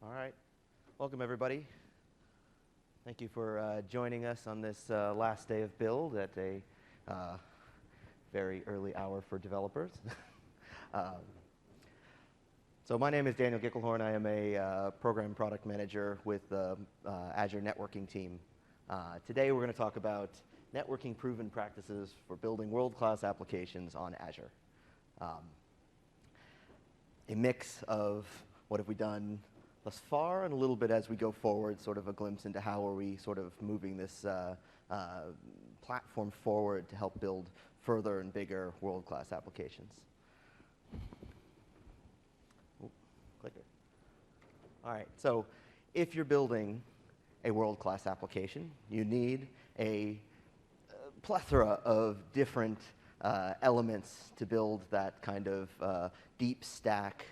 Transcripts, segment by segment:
All right. Welcome, everybody. Thank you for joining us on this last day of build at a very early hour for developers. So my name is Daniel Gickelhorn. I am a program product manager with the Azure networking team. Today we're going to talk about networking proven practices for building world-class applications on Azure. A mix of what have we done thus far and a little bit as we go forward, sort of a glimpse into how are we sort of moving this platform forward to help build further and bigger world-class applications. Ooh, clicker. All right, so if you're building a world-class application, you need a plethora of different elements to build that kind of deep stack.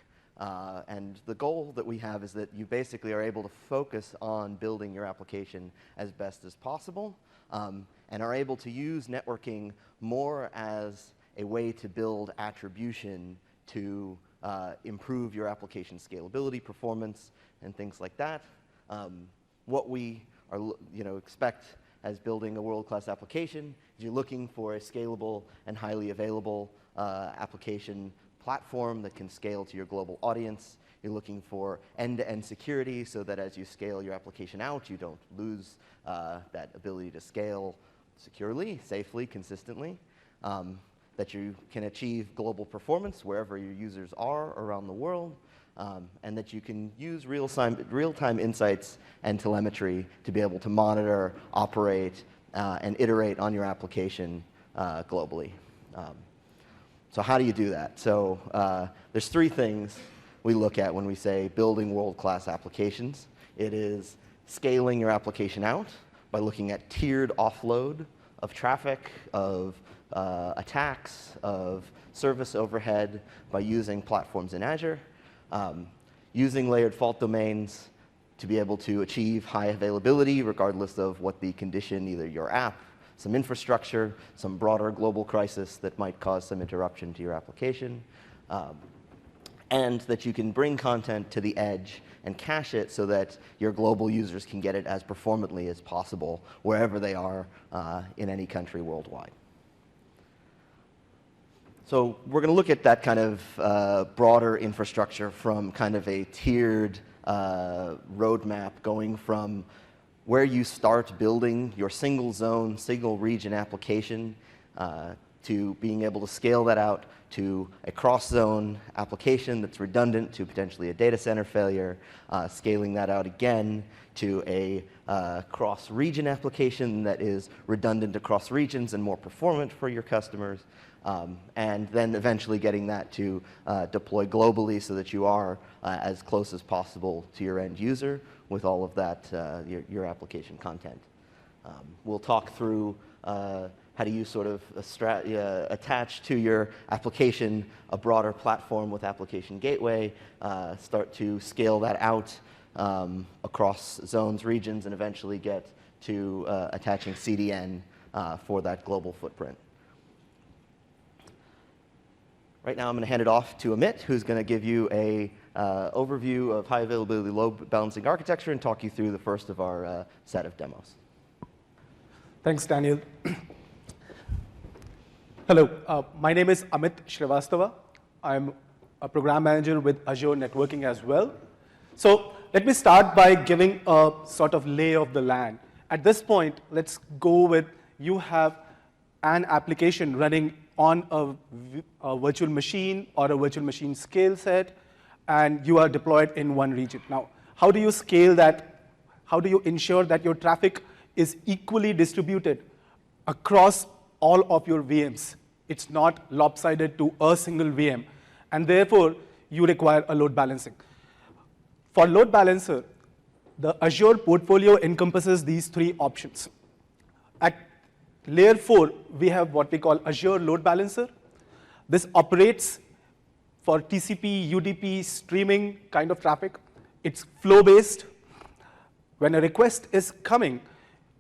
And the goal that we have is that you basically are able to focus on building your application as best as possible and are able to use networking more as a way to build attribution to improve your application scalability, performance, and things like that. What we are, expect as building a world-class application is you're looking for a scalable and highly available application platform that can scale to your global audience. You're looking for end-to-end security so that as you scale your application out, you don't lose that ability to scale securely, safely, consistently. That you can achieve global performance wherever your users are around the world. And that you can use real-time insights and telemetry to be able to monitor, operate, and iterate on your application globally. So how do you do that? So there's three things we look at when we say building world-class applications. It is scaling your application out by looking at tiered offload of traffic, of attacks, of service overhead by using platforms in Azure. Using layered fault domains to be able to achieve high availability regardless of what the condition, either your app, some infrastructure, some broader global crisis that might cause some interruption to your application, and that you can bring content to the edge and cache it so that your global users can get it as performantly as possible wherever they are in any country worldwide. So we're going to look at that kind of broader infrastructure from kind of a tiered roadmap going from where you start building your single zone, single region application to being able to scale that out to a cross-zone application that's redundant to potentially a data center failure, scaling that out again to a cross-region application that is redundant across regions and more performant for your customers, and then eventually getting that to deploy globally so that you are as close as possible to your end user with all of that, your application content. We'll talk through how do you sort of attach to your application a broader platform with Application Gateway, start to scale that out across zones, regions, and eventually get to attaching CDN for that global footprint. Right now I'm going to hand it off to Amit, who's going to give you a overview of high availability load balancing architecture and talk you through the first of our set of demos. Thanks, Daniel. Hello, my name is Amit Shrivastava. I'm a program manager with Azure Networking as well. So let me start by giving a sort of lay of the land. At this point, let's go with you have an application running on a virtual machine or a virtual machine scale set, and you are deployed in one region. Now, how do you scale that? How do you ensure that your traffic is equally distributed across all of your VMs? It's not lopsided to a single VM, and therefore, you require a load balancing. For load balancer, the Azure portfolio encompasses these three options. At Layer 4, we have what we call Azure Load Balancer. This operates for TCP, UDP, streaming kind of traffic. It's flow-based. When a request is coming,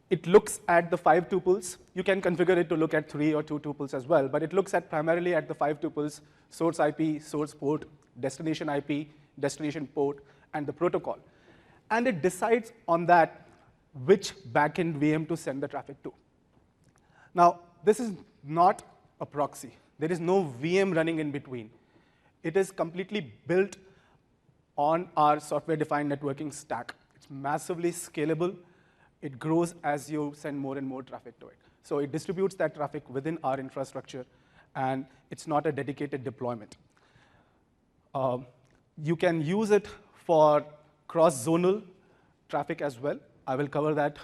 it looks at the 5 tuples. You can configure it to look at 3 or 2 tuples as well, but it looks at primarily at the 5 tuples, source IP, source port, destination IP, destination port, and the protocol. and it decides on that which backend VM to send the traffic to. Now, this is not a proxy. There is no VM running in between. It is completely built on our software-defined networking stack. It's massively scalable. It grows as you send more and more traffic to it. So it distributes that traffic within our infrastructure, and it's not a dedicated deployment. You can use it for cross-zonal traffic as well. I will cover that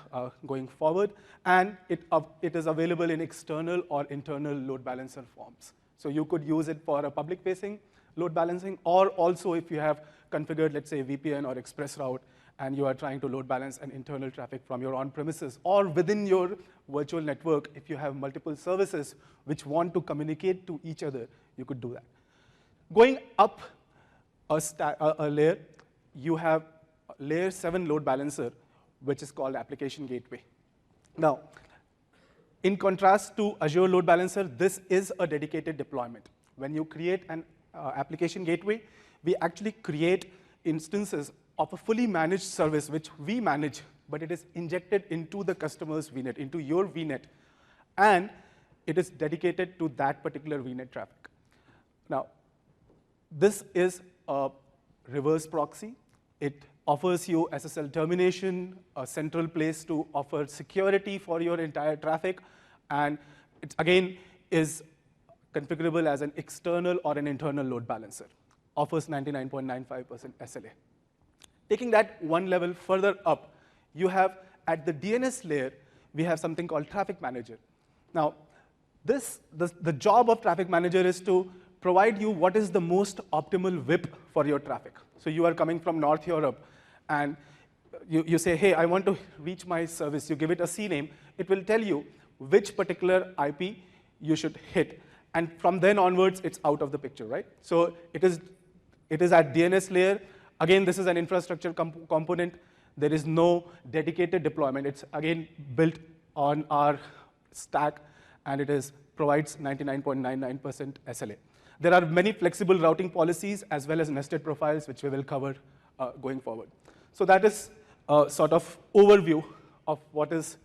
going forward. And it is available in external or internal load balancer forms. So you could use it for a public-facing load balancing, or also if you have configured, let's say, VPN or ExpressRoute, and you are trying to load balance an internal traffic from your on-premises, or within your virtual network, if you have multiple services which want to communicate to each other, you could do that. Going up a layer, you have layer 7 load balancer, which is called application gateway. Now, in contrast to Azure Load Balancer, this is a dedicated deployment. When you create an application gateway, we actually create instances of a fully managed service, which we manage, but it is injected into the customer's VNet, into your VNet, and it is dedicated to that particular VNet traffic. Now, this is a reverse proxy. It offers you SSL termination, a central place to offer security for your entire traffic, and it, again, is configurable as an external or an internal load balancer. Offers 99.95% SLA. Taking that one level further up, you have, at the DNS layer, we have something called Traffic Manager. Now, the job of Traffic Manager is to provide you what is the most optimal VIP for your traffic. So you are coming from North Europe, and you say, hey, I want to reach my service. You give it a CNAME. It will tell you which particular IP you should hit. And from then onwards, it's out of the picture, right? So it is at DNS layer. Again, this is an infrastructure component. There is no dedicated deployment. It's, again, built on our stack, and it provides 99.99% SLA. There are many flexible routing policies as well as nested profiles, which we will cover going forward. So that is a sort of overview of what is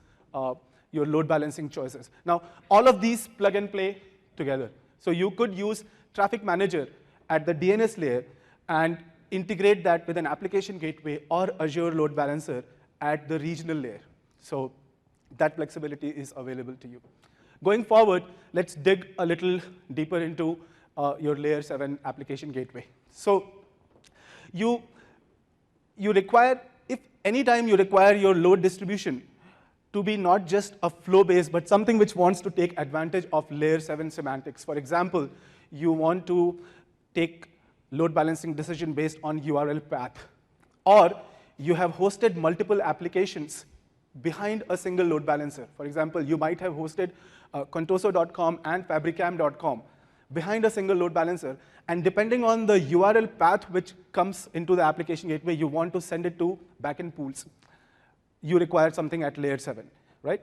your load balancing choices. Now, all of these plug and play together. So you could use Traffic Manager at the DNS layer and integrate that with an application gateway or Azure Load Balancer at the regional layer. So that flexibility is available to you. Going forward, let's dig a little deeper into your layer 7 application gateway. So you require, if anytime you require your load distribution to be not just a flow-based, but something which wants to take advantage of layer 7 semantics. For example, you want to take load balancing decision based on URL path, or you have hosted multiple applications behind a single load balancer. For example, you might have hosted Contoso.com and Fabricam.com behind a single load balancer, and depending on the URL path which comes into the application gateway, you want to send it to backend pools. You require something at layer 7, right?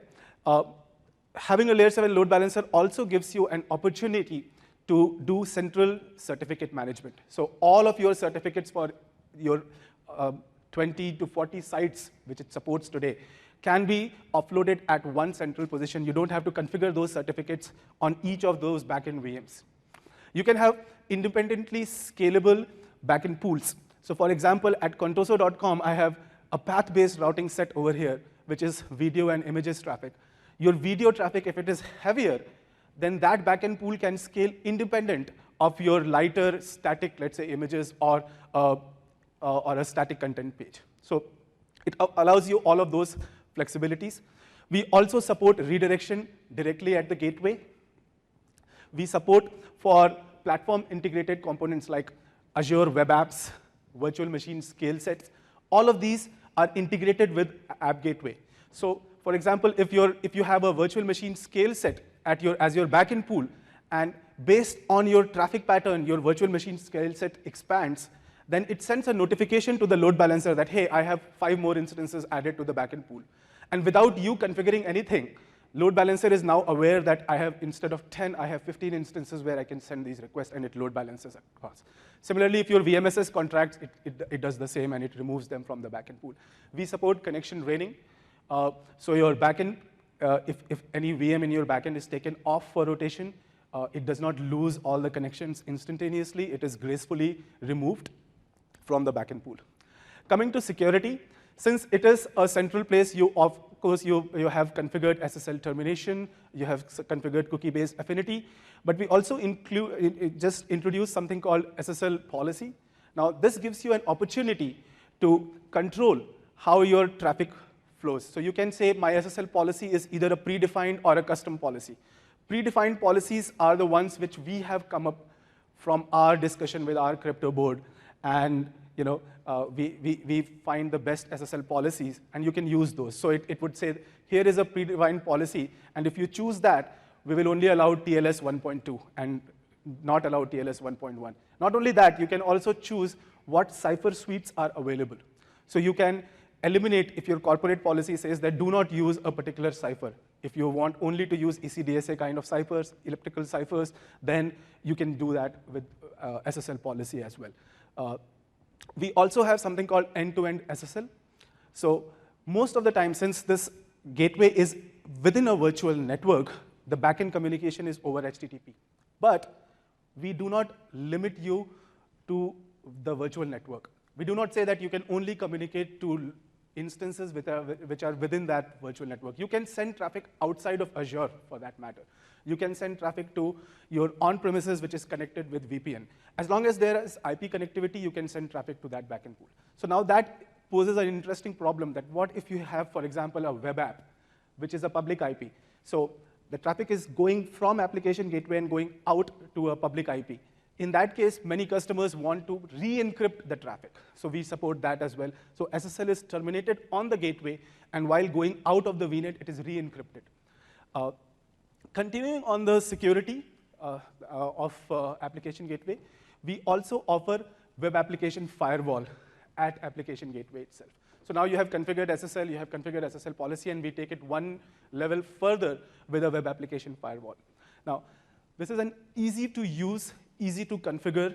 Having a layer 7 load balancer also gives you an opportunity to do central certificate management. So all of your certificates for your 20 to 40 sites, which it supports today, can be offloaded at one central position. You don't have to configure those certificates on each of those backend VMs. You can have independently scalable backend pools. So for example, at Contoso.com, I have a path-based routing set over here, which is video and images traffic. Your video traffic, if it is heavier, then that backend pool can scale independent of your lighter static, let's say, images or a static content page. So it allows you all of those flexibilities. We also support redirection directly at the gateway. We support for platform integrated components like Azure Web Apps, virtual machine scale sets. All of these are integrated with App Gateway. So for example, if you have a virtual machine scale set as your backend pool, and based on your traffic pattern, your virtual machine scale set expands, then it sends a notification to the load balancer that, hey, I have 5 more instances added to the backend pool. And without you configuring anything, load balancer is now aware that I have, instead of 10, I have 15 instances where I can send these requests, and it load balances across. Similarly, if your VMSS contracts, it does the same, and it removes them from the backend pool. We support connection draining. So your backend, if any VM in your backend is taken off for rotation, it does not lose all the connections instantaneously. It is gracefully removed from the backend pool. Coming to security, since it is a central place, of course, you have configured SSL termination, you have configured cookie-based affinity, but we also just introduced something called SSL policy. Now, this gives you an opportunity to control how your traffic flows. So you can say my SSL policy is either a predefined or a custom policy. Predefined policies are the ones which we have come up from our discussion with our crypto board, and we find the best SSL policies, and you can use those. So it would say, here is a predefined policy, and if you choose that, we will only allow TLS 1.2 and not allow TLS 1.1. Not only that, you can also choose what cipher suites are available. So you can eliminate, if your corporate policy says that do not use a particular cipher. If you want only to use ECDSA kind of ciphers, elliptical ciphers, then you can do that with SSL policy as well. We also have something called end-to-end SSL. So most of the time, since this gateway is within a virtual network, the backend communication is over HTTP. But we do not limit you to the virtual network. We do not say that you can only communicate to instances which are within that virtual network. You can send traffic outside of Azure, for that matter. You can send traffic to your on-premises, which is connected with VPN. As long as there is IP connectivity, you can send traffic to that backend pool. So now that poses an interesting problem, that what if you have, for example, a web app, which is a public IP? So the traffic is going from application gateway and going out to a public IP. In that case, many customers want to re-encrypt the traffic. So we support that as well. So SSL is terminated on the gateway, and while going out of the VNet, it is re-encrypted. Continuing on the security of application gateway, we also offer web application firewall at application gateway itself. So now you have configured SSL, you have configured SSL policy, and we take it one level further with a web application firewall. Now, this is an easy to use, easy to configure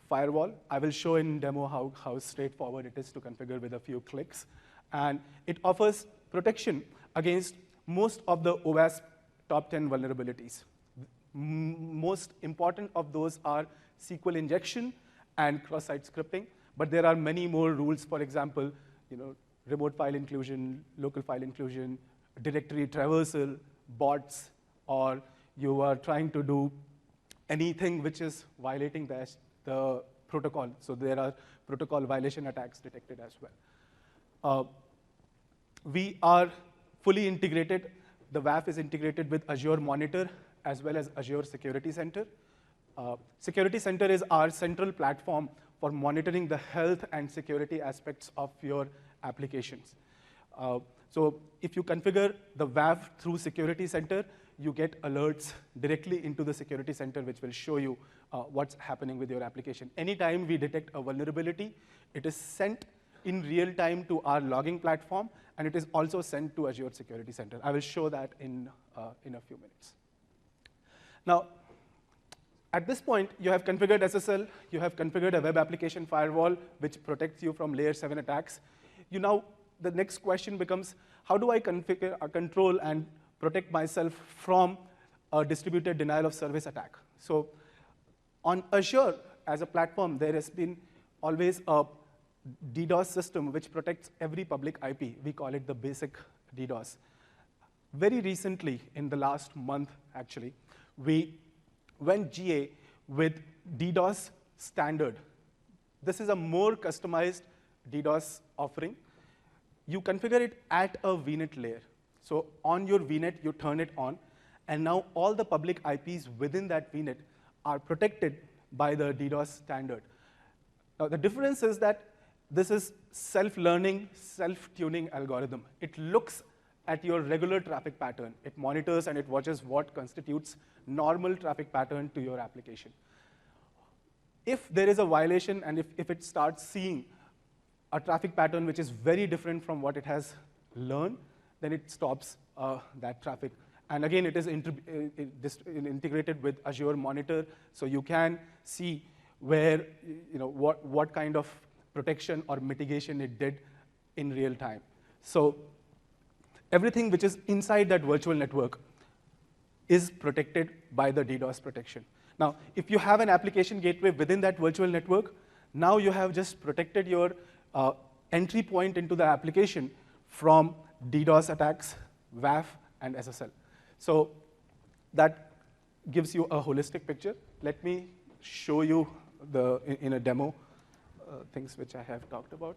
firewall. I will show in demo how straightforward it is to configure with a few clicks. And it offers protection against most of the OWASP top 10 vulnerabilities. Most important of those are SQL injection and cross-site scripting, but there are many more rules. For example, remote file inclusion, local file inclusion, directory traversal, bots, or you are trying to do anything which is violating the protocol. So there are protocol violation attacks detected as well. We are fully integrated. The WAF is integrated with Azure Monitor as well as Azure Security Center. Security Center is our central platform for monitoring the health and security aspects of your applications. So if you configure the WAF through Security Center, you get alerts directly into the Security Center, which will show you what's happening with your application. Anytime we detect a vulnerability, it is sent in real time to our logging platform, and it is also sent to Azure Security Center. I will show that in a few minutes. Now, at this point, you have configured SSL, you have configured a web application firewall, which protects you from layer 7 attacks. The next question becomes, how do I configure, control, and protect myself from a distributed denial of service attack? So on Azure, as a platform, there has been always a DDoS system which protects every public IP. We call it the basic DDoS. Very recently, in the last month, actually, we went GA with DDoS standard. This is a more customized DDoS offering. You configure it at a VNet layer. So on your VNet, you turn it on, and now all the public IPs within that VNet are protected by the DDoS standard. Now, the difference is that this is self-learning, self-tuning algorithm. It looks at your regular traffic pattern. It monitors and it watches what constitutes normal traffic pattern to your application. If there is a violation and if it starts seeing a traffic pattern which is very different from what it has learned, then it stops that traffic. And again, it is integrated with Azure Monitor, so you can see where, what kind of protection or mitigation it did in real time. So everything which is inside that virtual network is protected by the DDoS protection. Now, if you have an application gateway within that virtual network, now you have just protected your entry point into the application from DDoS attacks, WAF, and SSL. So that gives you a holistic picture. Let me show you in a demo things which I have talked about.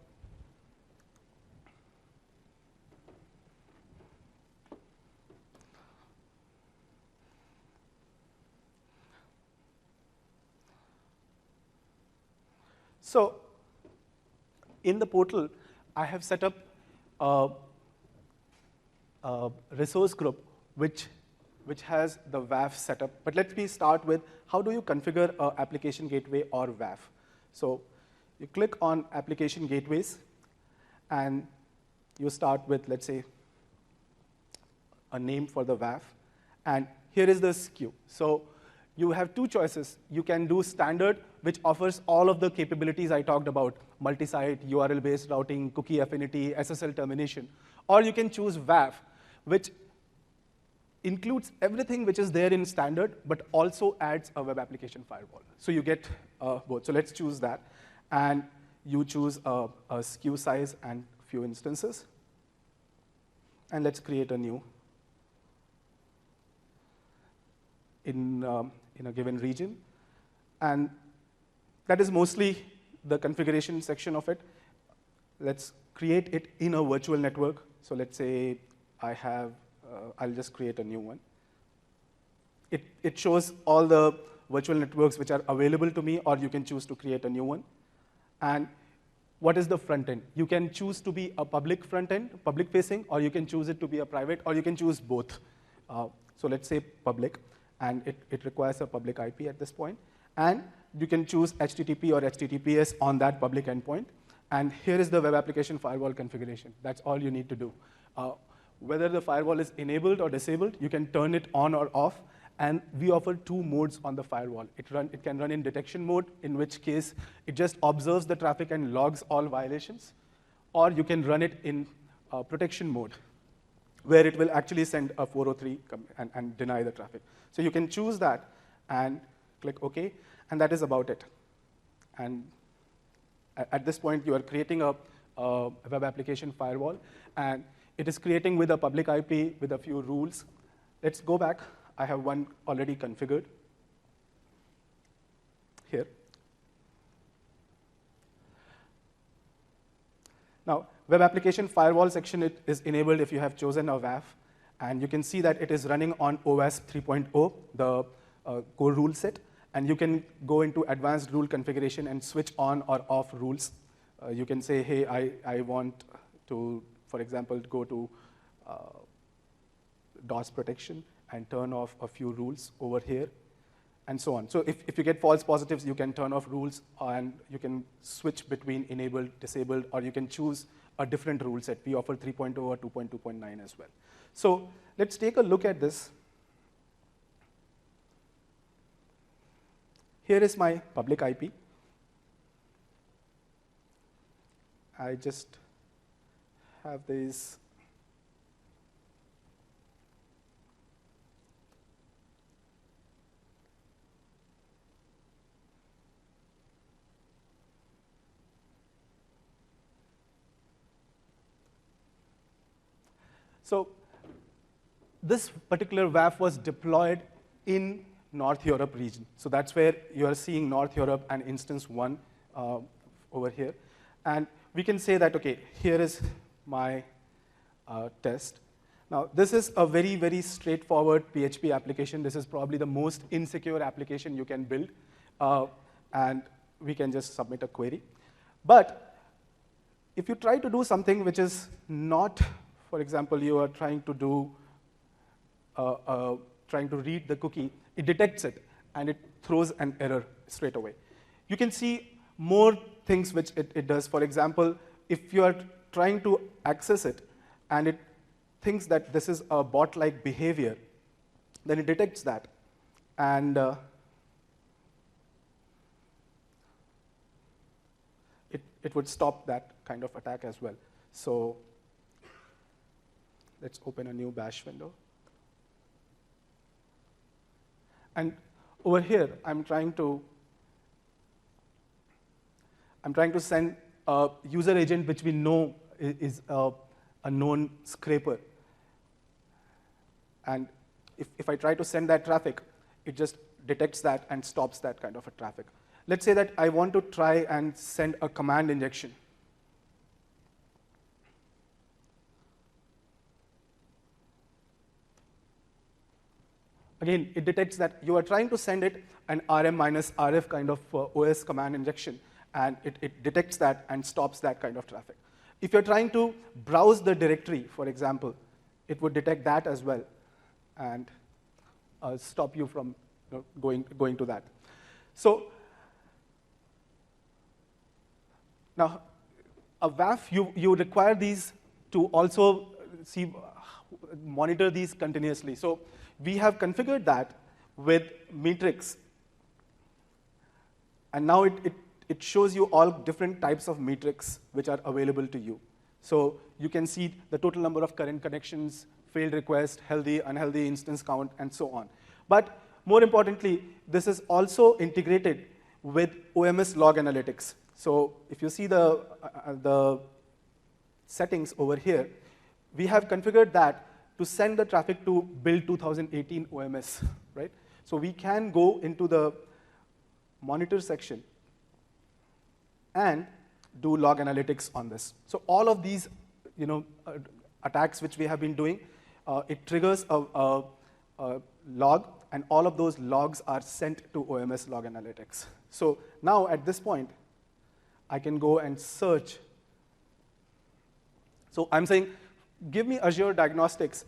So in the portal, I have set up a resource group which has the WAF setup. But let me start with how do you configure an application gateway or WAF. So you click on application gateways, and you start with, let's say, a name for the WAF. And here is the SKU. So you have two choices. You can do standard, which offers all of the capabilities I talked about, multi-site, URL-based routing, cookie affinity, SSL termination. Or you can choose WAF, which includes everything which is there in standard, but also adds a web application firewall. So you get both. So let's choose that. And you choose a SKU size and few instances. And let's create a new in a given region. And that is mostly the configuration section of it. Let's create it in a virtual network. So let's say I'll just create a new one. It shows all the virtual networks which are available to me, or you can choose to create a new one. And what is the front end? You can choose to be a public front end, public facing, or you can choose it to be a private, or you can choose both. So let's say public, and it requires a public IP at this point. And you can choose HTTP or HTTPS on that public endpoint. And here is the web application firewall configuration. That's all you need to do. Whether the firewall is enabled or disabled, you can turn it on or off. And we offer two modes on the firewall. It can run in detection mode, in which case it just observes the traffic and logs all violations. Or you can run it in protection mode, where it will actually send a 403 and deny the traffic. So you can choose that and click OK, and that is about it. And at this point, you are creating a web application firewall, and it is creating with a public IP with a few rules. Let's go back. I have one already configured here. Now, web application firewall section is enabled if you have chosen a WAF. And you can see that it is running on OWASP 3.0, the core rule set. And you can go into advanced rule configuration and switch on or off rules. You can say, hey, I want to, for example, go to DOS protection and turn off a few rules over here, and so on. So if you get false positives, you can turn off rules, and you can switch between enabled, disabled, or you can choose a different rule set. We offer 3.0 or 2.2.9 as well. So let's take a look at this. Here is my public IP. I just have these. So this particular WAF was deployed in North Europe region. So that's where you are seeing North Europe and instance 1 over here. And we can say that, OK, here is my test. Now, this is a very, very straightforward PHP application. This is probably the most insecure application you can build. And we can just submit a query. But if you try to do something which is not, for example, you are trying to do trying to read the cookie, it detects it, and it throws an error straight away. You can see more things which it does. For example, if you are trying to access it, and it thinks that this is a bot-like behavior, then it detects that. And it would stop that kind of attack as well. So let's open a new bash window. And over here, I'm trying to send a user agent which we know is a known scraper. And if I try to send that traffic, it just detects that and stops that kind of a traffic. Let's say that I want to try and send a command injection. Again, it detects that you are trying to send it an RM minus RF kind of OS command injection, and it detects that and stops that kind of traffic. If you're trying to browse the directory, for example, it would detect that as well and stop you from going to that. So now, a WAF, you require these to also monitor these continuously. So we have configured that with Metrix. And now it shows you all different types of metrics which are available to you. So you can see the total number of current connections, failed request, healthy, unhealthy instance count, and so on. But more importantly, this is also integrated with OMS log analytics. So if you see the settings over here, we have configured that to send the traffic to build 2018 OMS, right? So we can go into the monitor section and do log analytics on this. So all of these attacks which we have been doing, it triggers a log, and all of those logs are sent to OMS log analytics. So now at this point, I can go and search. So I'm saying, give me Azure Diagnostics,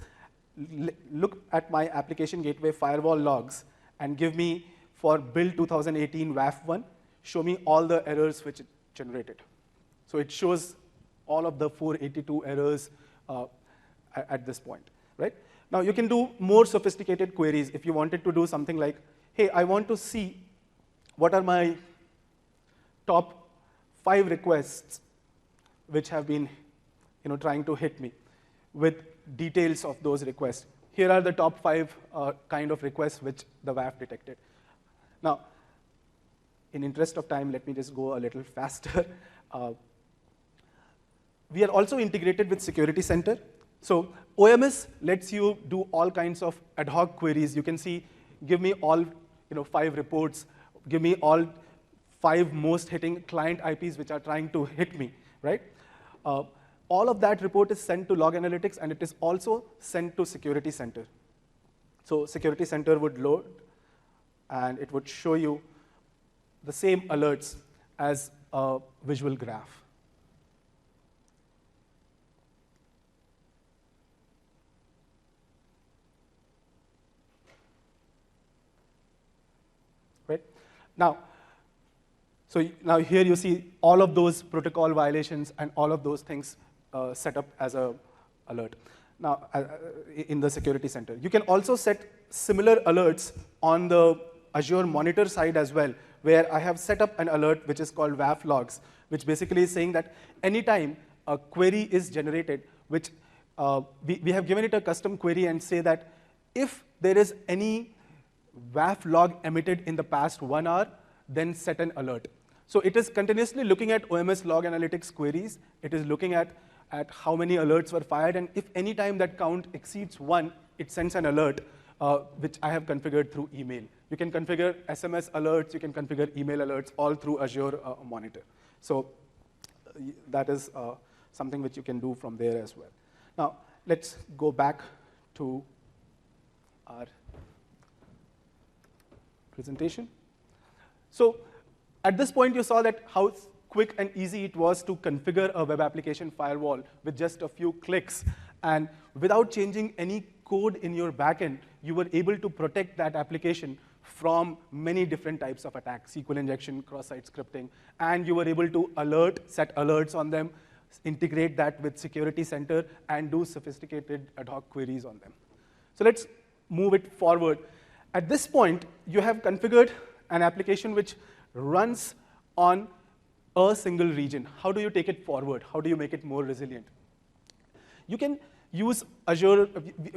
look at my application gateway firewall logs, and give me for build 2018 WAF1, show me all the errors which it generated. So it shows all of the 482 errors at this point, right? Now you can do more sophisticated queries if you wanted to do something like, hey, I want to see what are my top 5 requests which have been trying to hit me, with details of those requests. Here are the top 5 kind of requests which the WAF detected. Now, in interest of time, let me just go a little faster. We are also integrated with Security Center. So OMS lets you do all kinds of ad hoc queries. You can see, give me all 5 reports, give me all 5 most hitting client IPs which are trying to hit me, right? All of that report is sent to Log Analytics, and it is also sent to Security Center. So Security Center would load, and it would show you the same alerts as a visual graph. Right? Now here you see all of those protocol violations and all of those things set up as an alert. Now, in the Security Center. You can also set similar alerts on the Azure Monitor side as well, where I have set up an alert which is called WAF logs, which basically is saying that anytime a query is generated, which we have given it a custom query and say that if there is any WAF log emitted in the past 1 hour, then set an alert. So it is continuously looking at OMS log analytics queries. It is looking at how many alerts were fired, and if any time that count exceeds 1, it sends an alert, which I have configured through email. You can configure SMS alerts, you can configure email alerts, all through Azure Monitor. So that is something which you can do from there as well. Now, let's go back to our presentation. So at this point, you saw that how quick and easy it was to configure a web application firewall with just a few clicks. And without changing any code in your backend, you were able to protect that application from many different types of attacks, SQL injection, cross-site scripting, and you were able to set alerts on them, integrate that with Security Center, and do sophisticated ad hoc queries on them. So let's move it forward. At this point, you have configured an application which runs on a single region. How do you take it forward? How do you make it more resilient? You can use Azure.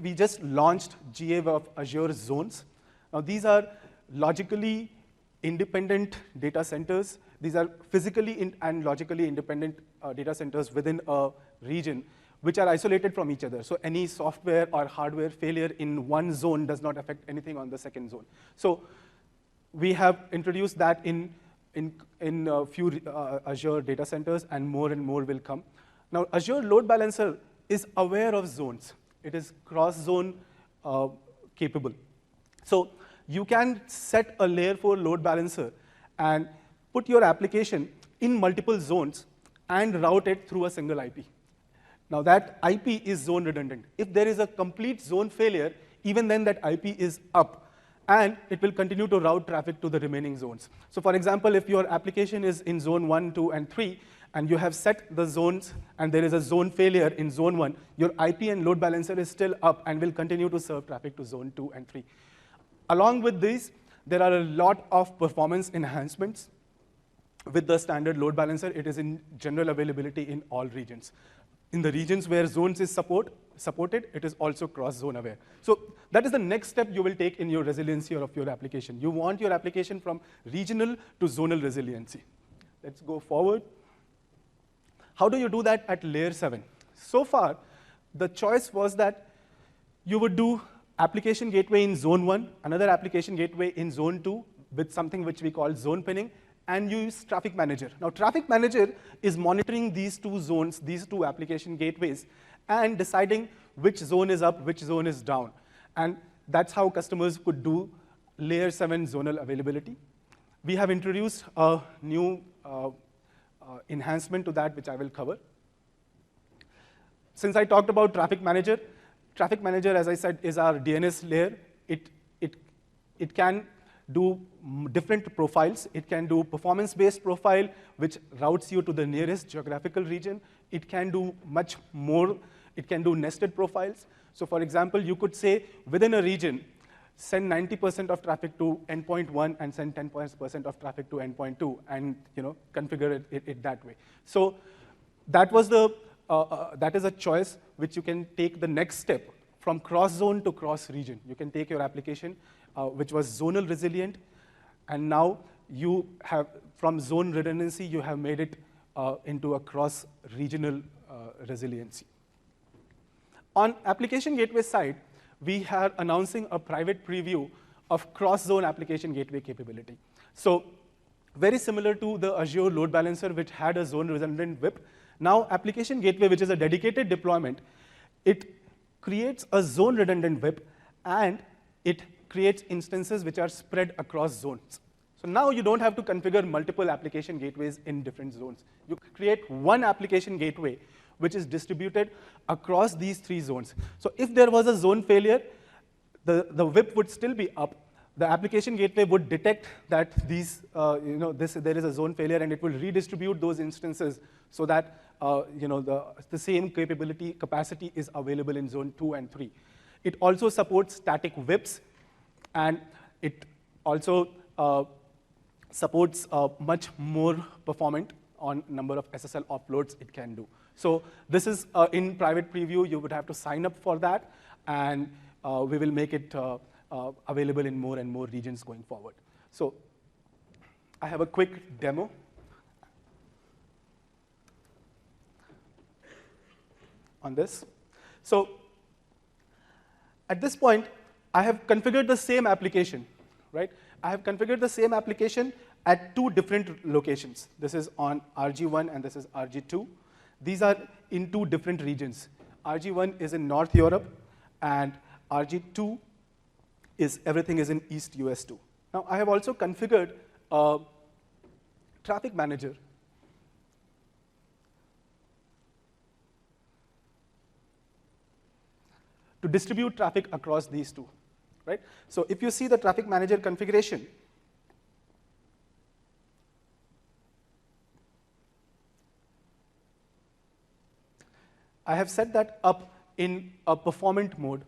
We just launched GA of Azure Zones. Now, these are logically independent data centers. These are physically and logically independent data centers within a region, which are isolated from each other. So any software or hardware failure in one zone does not affect anything on the second zone. So we have introduced that in a few Azure data centers, and more will come. Now, Azure Load Balancer is aware of zones. It is cross-zone capable. So you can set a layer 4 load balancer and put your application in multiple zones and route it through a single IP. Now, that IP is zone redundant. If there is a complete zone failure, even then that IP is up, and it will continue to route traffic to the remaining zones. So for example, if your application is in zone 1, 2, and 3, and you have set the zones, and there is a zone failure in zone 1, your IP and load balancer is still up and will continue to serve traffic to zone 2 and 3. Along with these, there are a lot of performance enhancements. With the standard load balancer, it is in general availability in all regions. In the regions where zones is supported, it is also cross-zone aware. So that is the next step you will take in your resiliency of your application. You want your application from regional to zonal resiliency. Let's go forward. How do you do that at layer 7? So far, the choice was that you would do application gateway in zone 1, another application gateway in zone 2 with something which we call zone pinning, and use Traffic Manager. Now, Traffic Manager is monitoring these two zones, these two application gateways, and deciding which zone is up, which zone is down. And that's how customers could do layer 7 zonal availability. We have introduced a new enhancement to that, which I will cover. Since I talked about Traffic Manager, as I said, is our DNS layer. It can do different profiles. It can do performance-based profile, which routes you to the nearest geographical region. It can do much more. It can do nested profiles. So for example, you could say within a region, send 90% of traffic to endpoint 1 and send 10% of traffic to endpoint 2, and configure it that way. So that was that is a choice which you can take the next step from cross-zone to cross-region. You can take your application, which was zonal resilient, and now you have, from zone redundancy, you have made it into a cross-regional resiliency. On application gateway side, we are announcing a private preview of cross-zone application gateway capability. So very similar to the Azure Load Balancer, which had a zone redundant WIP. Now application gateway, which is a dedicated deployment, it creates a zone redundant WIP, and it creates instances which are spread across zones. So now you don't have to configure multiple application gateways in different zones. You create one application gateway which is distributed across these 3 zones. So if there was a zone failure, the WIP would still be up. The application gateway would detect that there is a zone failure, and it will redistribute those instances so that the same capacity is available in zone 2 and 3. It also supports static WIPs, and it also supports much more performant on number of SSL offloads it can do. So this is in private preview. You would have to sign up for that, and we will make it available in more and more regions going forward. So I have a quick demo. On this. So at this point, I have configured the same application, right? I have configured the same application at 2 different locations. This is on RG1 and this is RG2. These are in 2 different regions. RG1 is in North Europe, and RG2 everything is in East US2. Now I have also configured a Traffic Manager to distribute traffic across these 2, right? So if you see the Traffic Manager configuration, I have set that up in a performant mode.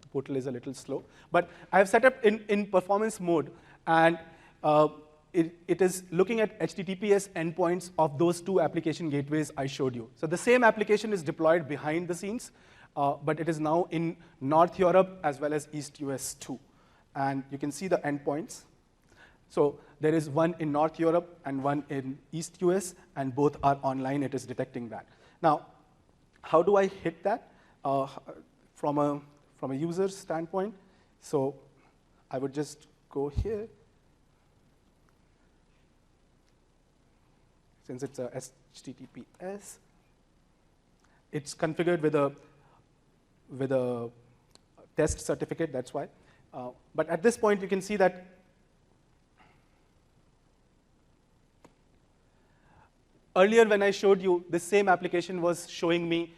The portal is a little slow, but I have set up in performance mode, and it is looking at HTTPS endpoints of those two application gateways I showed you. So the same application is deployed behind the scenes, but it is now in North Europe as well as East US too. And you can see the endpoints. So there is one in North Europe and one in East US, and both are online. It is detecting that. Now, how do I hit that from a user standpoint? So I would just go here. Since it's a HTTPS, it's configured with a test certificate, that's why. But at this point, you can see that earlier when I showed you, this same application was showing me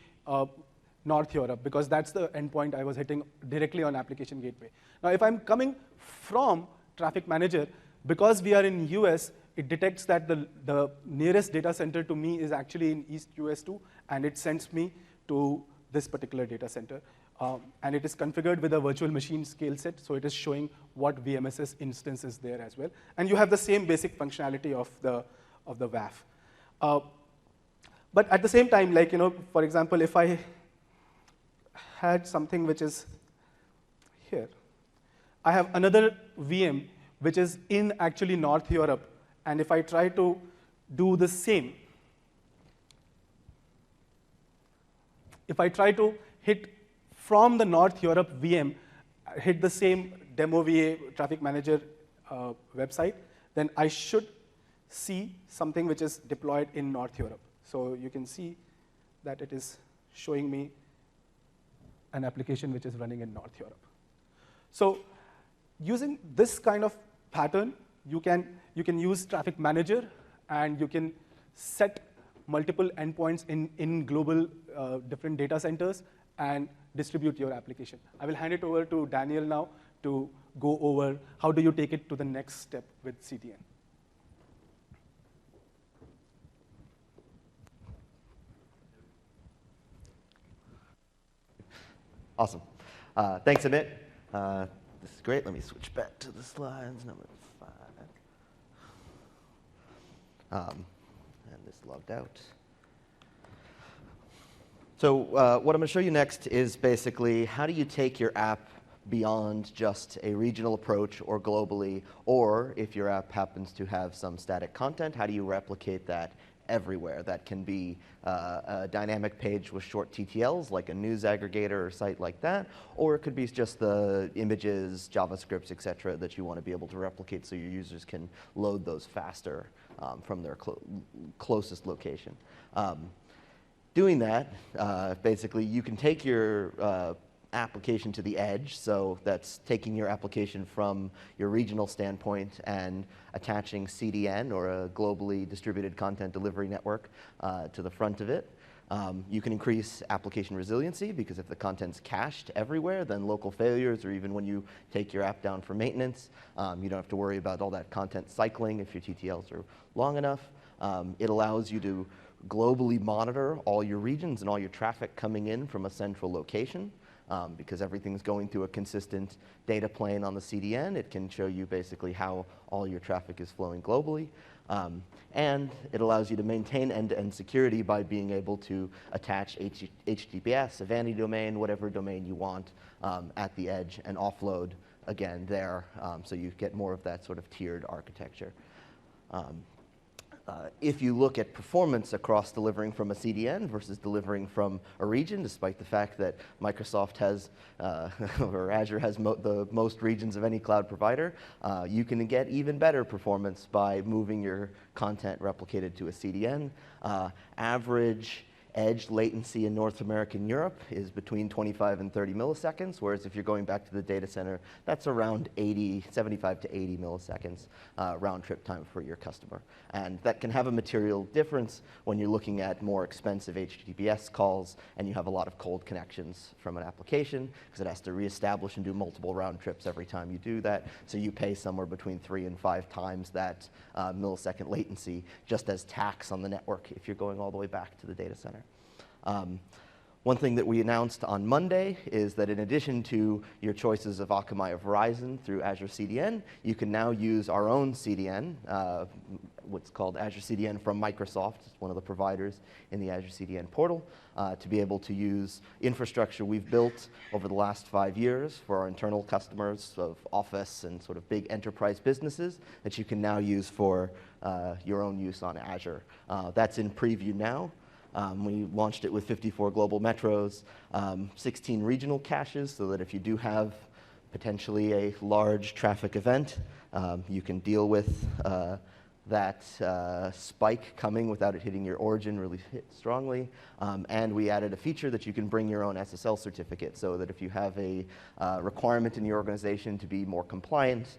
North Europe, because that's the endpoint I was hitting directly on application gateway. Now, if I'm coming from Traffic Manager, because we are in US, it detects that the nearest data center to me is actually in East US 2, and it sends me to this particular data center. And it is configured with a virtual machine scale set, so it is showing what VMSS instance is there as well. And you have the same basic functionality of the WAF. But at the same time, like, for example, if I had something which is here, I have another VM which is in actually North Europe. And if I try to do the same, if I try to hit from the North Europe VM, hit the same demo VA Traffic Manager website, then I should see something which is deployed in North Europe. So you can see that it is showing me an application which is running in North Europe. So using this kind of pattern, you can use Traffic Manager, and you can set multiple endpoints in global different data centers and distribute your application. I will hand it over to Daniel now to go over how do you take it to the next step with CDN. Awesome. Thanks, Amit. This is great. Let me switch back to the slides, number 5. And this logged out. So what I'm going to show you next is basically how do you take your app beyond just a regional approach or globally, or if your app happens to have some static content, how do you replicate that everywhere? That can be a dynamic page with short TTLs, like a news aggregator or site like that, or it could be just the images, JavaScripts, et cetera, that you want to be able to replicate so your users can load those faster from their closest location. Doing that, basically, you can take your application to the edge, so that's taking your application from your regional standpoint and attaching CDN, or a globally distributed content delivery network, to the front of it. You can increase application resiliency, because if the content's cached everywhere, then local failures, or even when you take your app down for maintenance, you don't have to worry about all that content cycling if your TTLs are long enough. It allows you to globally monitor all your regions and all your traffic coming in from a central location. Because everything's going through a consistent data plane on the CDN, it can show you basically how all your traffic is flowing globally. And it allows you to maintain end-to-end security by being able to attach HTTPS, a vanity domain, whatever domain you want at the edge, and offload again there, so you get more of that sort of tiered architecture. If you look at performance across delivering from a CDN versus delivering from a region, despite the fact that Microsoft has, or Azure has the most regions of any cloud provider, you can get even better performance by moving your content replicated to a CDN. Average edge latency in North America and Europe is between 25 and 30 milliseconds, whereas if you're going back to the data center, that's around 75 to 80 milliseconds round trip time for your customer. And that can have a material difference when you're looking at more expensive HTTPS calls and you have a lot of cold connections from an application, because it has to reestablish and do multiple round trips every time you do that. So you pay somewhere between 3 and 5 times that millisecond latency just as tax on the network if you're going all the way back to the data center. One thing that we announced on Monday is that in addition to your choices of Akamai or Verizon through Azure CDN, you can now use our own CDN, what's called Azure CDN from Microsoft, one of the providers in the Azure CDN portal, to be able to use infrastructure we've built over the last 5 years for our internal customers of Office and sort of big enterprise businesses that you can now use for your own use on Azure. That's in preview now. We launched it with 54 global metros, 16 regional caches, so that if you do have potentially a large traffic event, you can deal with that spike coming without it hitting your origin really strongly. And we added a feature that you can bring your own SSL certificate, so that if you have a requirement in your organization to be more compliant,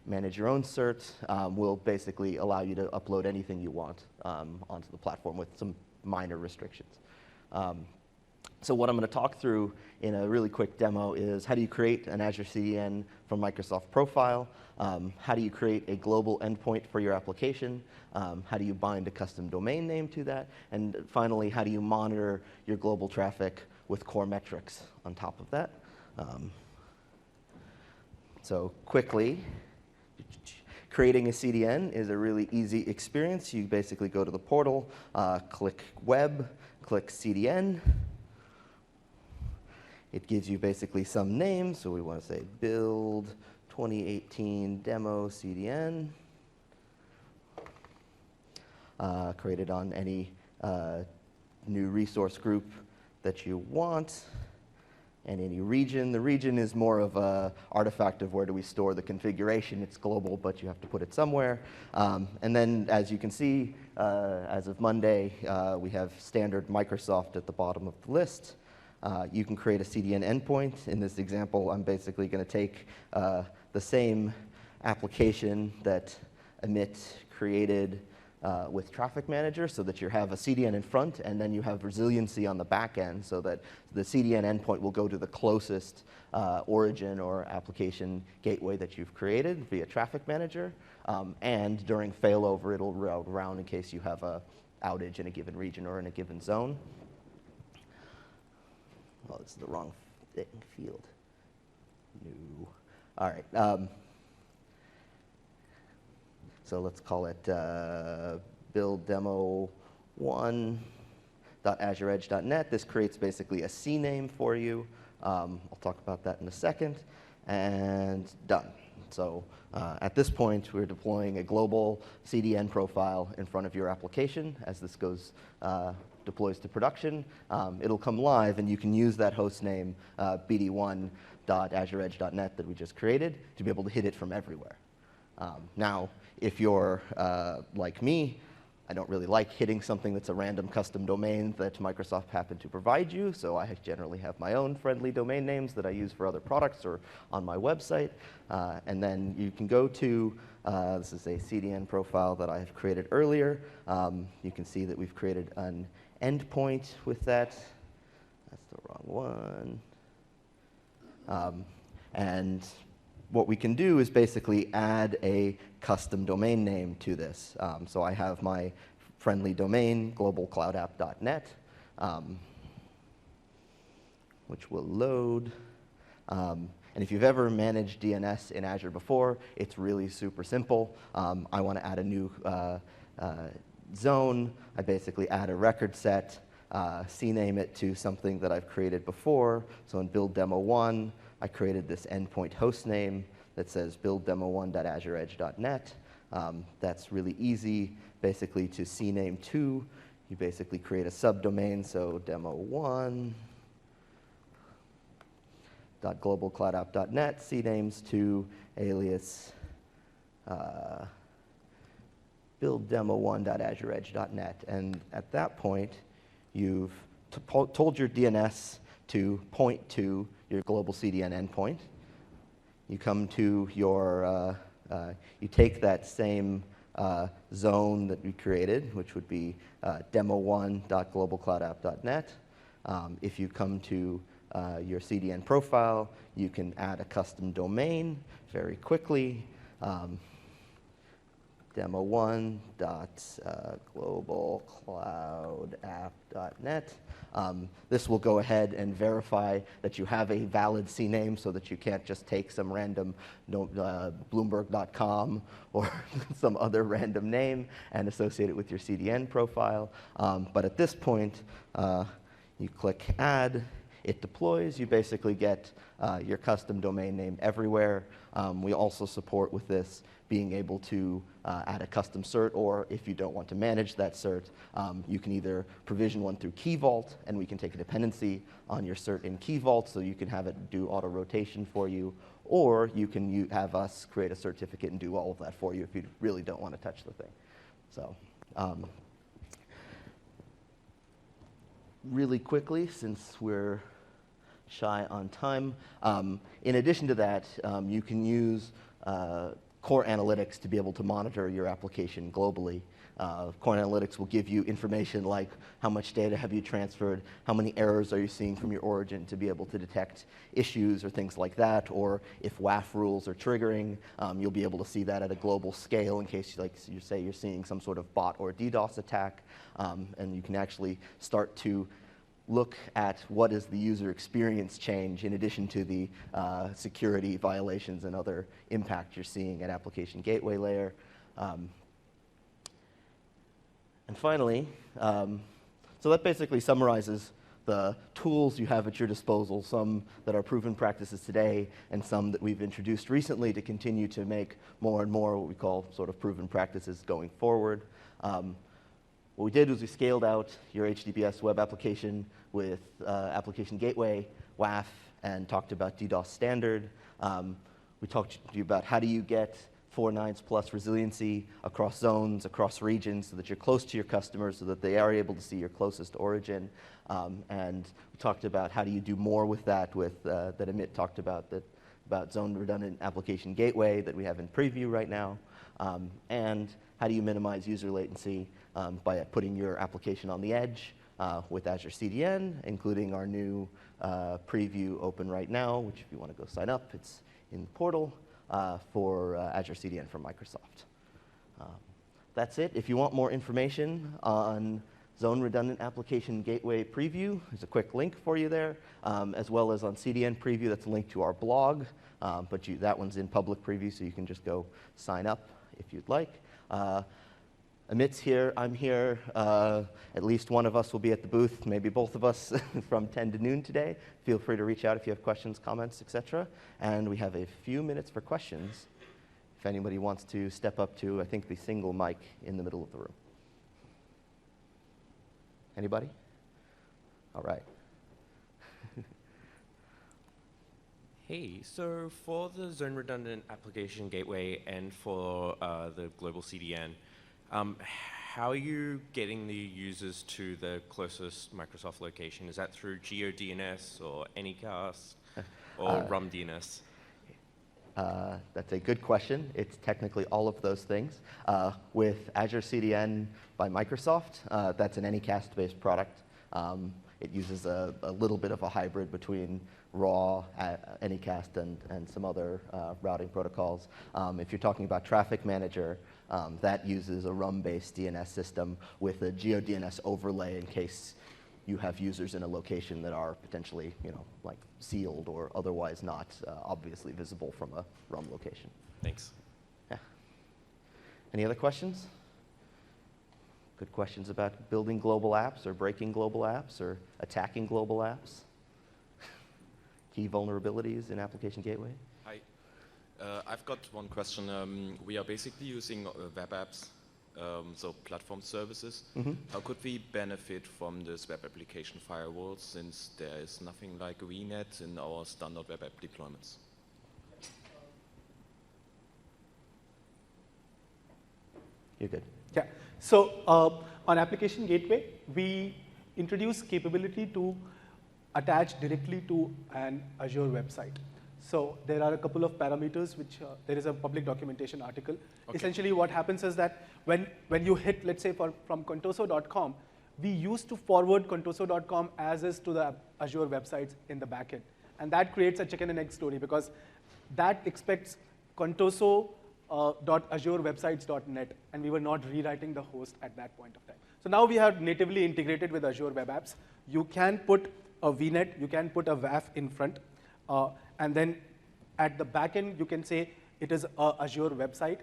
manage your own cert, will basically allow you to upload anything you want onto the platform with some minor restrictions. So what I'm going to talk through in a really quick demo is how do you create an Azure CDN from Microsoft profile, how do you create a global endpoint for your application, how do you bind a custom domain name to that, and finally, how do you monitor your global traffic with core metrics on top of that. So quickly, creating a CDN is a really easy experience. You basically go to the portal, click Web, click CDN. It gives you basically some name, so we want to say Build 2018 Demo CDN. Created on any new resource group that you want. And any region. The region is more of an artifact of where do we store the configuration. It's global, but you have to put it somewhere. And then, as you can see, as of Monday, we have standard Microsoft at the bottom of the list. You can create a CDN endpoint. In this example, I'm basically going to take the same application that Amit created with Traffic Manager, so that you have a CDN in front and then you have resiliency on the back end, so that the CDN endpoint will go to the closest origin or application gateway that you've created via Traffic Manager. And during failover, it'll route around in case you have a outage in a given region or in a given zone. Oh, this is the wrong field. No. All right. So let's call it build demo 1.azureedge.net. This creates basically a CNAME for you. I'll talk about that in a second. And done. So at this point, we're deploying a global CDN profile in front of your application. As this goes deploys to production, it'll come live, and you can use that host name, bd1.azureedge.net, that we just created, to be able to hit it from everywhere. Now, if you're like me, I don't really like hitting something that's a random custom domain that Microsoft happened to provide you, so I generally have my own friendly domain names that I use for other products or on my website. And then you can go to, this is a CDN profile that I have created earlier. You can see that we've created an endpoint with that. That's the wrong one. And what we can do is basically add a custom domain name to this. So I have my friendly domain, globalcloudapp.net, which will load. And if you've ever managed DNS in Azure before, it's really super simple. I want to add a new zone. I basically add a record set, CNAME it to something that I've created before. So in build demo 1, I created this endpoint host name that says build-demo1.azureedge.net. That's really easy, basically, to CNAME to. You basically create a subdomain, so demo1.globalcloudapp.net, CNAMEs to alias build-demo1.azureedge.net. And at that point, you've told your DNS to point to your global CDN endpoint. You come to your, you take that same zone that we created, which would be demo1.globalcloudapp.net. If you come to your CDN profile, you can add a custom domain very quickly. Demo1.globalcloudapp.net. This will go ahead and verify that you have a valid CNAME so that you can't just take some random Bloomberg.com or some other random name and associate it with your CDN profile. But at this point, you click Add. It deploys. You basically get your custom domain name everywhere. We also support with this being able to add a custom cert, or if you don't want to manage that cert, you can either provision one through Key Vault, and we can take a dependency on your cert in Key Vault so you can have it do auto rotation for you, or you can have us create a certificate and do all of that for you if you really don't want to touch the thing. So. Really quickly, since we're shy on time, in addition to that, you can use Core Analytics to be able to monitor your application globally. Core Analytics will give you information like how much data have you transferred, how many errors are you seeing from your origin to be able to detect issues or things like that, or if WAF rules are triggering, you'll be able to see that at a global scale in case, like you say, you're seeing some sort of bot or DDoS attack, and you can actually start to look at what is the user experience change in addition to the security violations and other impact you're seeing at application gateway layer. And finally, so that basically summarizes the tools you have at your disposal, some that are proven practices today and some that we've introduced recently to continue to make more and more what we call sort of proven practices going forward. What we did was we scaled out your HTTPS web application with application gateway, WAF, and talked about DDoS standard. We talked to you about how do you get 4 nines plus resiliency across zones, across regions, so that you're close to your customers, so that they are able to see your closest origin. And we talked about how do you do more with that, with that Amit talked about, about zone redundant application gateway that we have in preview right now. And how do you minimize user latency by putting your application on the edge with Azure CDN, including our new preview open right now, which if you want to go sign up, it's in the portal for Azure CDN from Microsoft. That's it. If you want more information on Zone Redundant Application Gateway Preview, there's a quick link for you there, as well as on CDN Preview, that's a link to our blog, but that one's in public preview, so you can just go sign up if you'd like. Amit's here, I'm here, at least one of us will be at the booth, maybe both of us from 10 to noon today. Feel free to reach out if you have questions, comments, etc. And we have a few minutes for questions if anybody wants to step up to, I think, the single mic in the middle of the room. Anybody? All right. Hey, so for the Zone Redundant Application Gateway and for the global CDN, how are you getting the users to the closest Microsoft location? Is that through GeoDNS or Anycast or RumDNS? That's a good question. It's technically all of those things. With Azure CDN by Microsoft, that's an Anycast-based product. It uses a little bit of a hybrid between raw, Anycast, and some other routing protocols. If you're talking about Traffic Manager, that uses a RUM-based DNS system with a GeoDNS overlay in case you have users in a location that are potentially, like sealed or otherwise not obviously visible from a RUM location. Thanks. Yeah. Any other questions? Good questions about building global apps or breaking global apps or attacking global apps? Key vulnerabilities in Application Gateway? Hi. I've got one question. We are basically using web apps, so platform services. Mm-hmm. How could we benefit from this web application firewall since there is nothing like VNet in our standard web app deployments? You're good. Yeah. So on Application Gateway, we introduce capability to attach directly to an Azure website. So there are a couple of parameters which there is a public documentation article. Okay. Essentially what happens is that when you hit, let's say from contoso.com, we used to forward contoso.com as is to the Azure websites in the backend. And that creates a chicken and egg story because that expects contoso.azurewebsites.net, and we were not rewriting the host at that point of time. So now we have natively integrated with Azure Web Apps. You can put a VNet, you can put a WAF in front, and then at the backend, you can say it is a Azure website.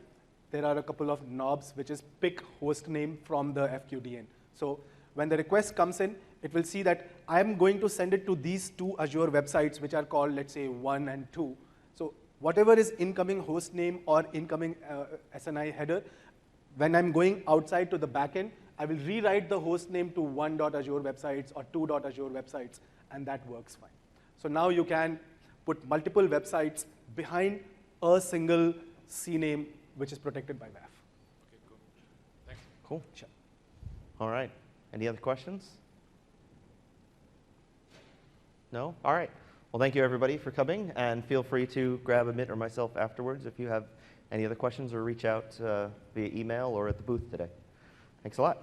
There are a couple of knobs, which is pick host name from the FQDN. So when the request comes in, it will see that I'm going to send it to these two Azure websites, which are called, let's say, 1 and 2. So whatever is incoming host name or incoming SNI header, when I'm going outside to the backend, I will rewrite the host name to 1.azure websites or 2.azure websites, and that works fine. So now you can put multiple websites behind a single CNAME, which is protected by WAF. Okay, cool. Thanks. Cool. Sure. All right. Any other questions? No? All right. Well, thank you, everybody, for coming. And feel free to grab Amit or myself afterwards if you have any other questions, or reach out via email or at the booth today. Thanks a lot.